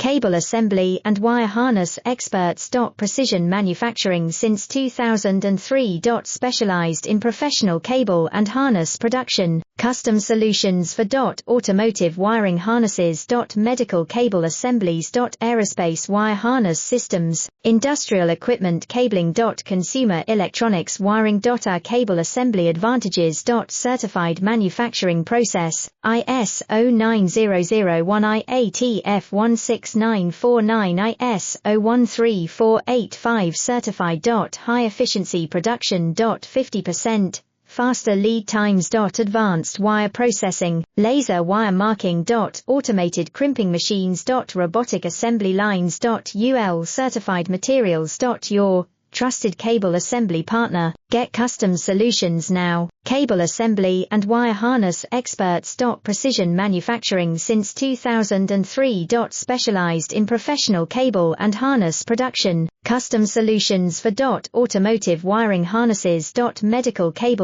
cable assembly and wire harness experts. Precision manufacturing since 2003. Specialized in professional cable and harness production, custom solutions for automotive wiring harnesses. Medical cable assemblies. Aerospace wire harness systems, industrial equipment cabling. Consumer electronics wiring. Our cable assembly advantages. Certified manufacturing process, ISO 9001-I-ATF 16949, ISO 13485 certified. High efficiency production. 50% faster lead times. Advanced wire processing, laser wire marking. Automated crimping machines. Robotic assembly lines. UL certified materials. Your trusted cable assembly partner. Get custom solutions now. Cable assembly and wire harness experts. Precision manufacturing since 2003. Specialized in professional cable and harness production, custom solutions for automotive wiring harnesses. Medical cable